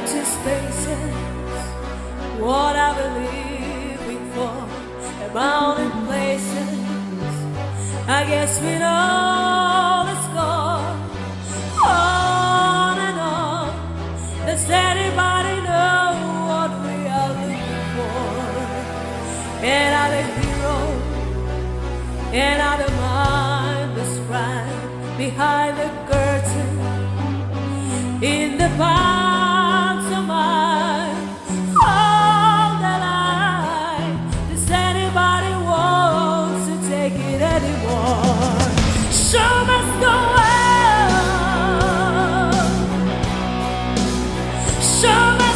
empty spaces. What I've been living for, abounding places. I guess we know the score. On and on. Does anybody know what we are looking for? And are the hero, and are the mind described behind the curtain in the pantomime. All the line. Does anybody want to take it anymore? Show must go on. Show must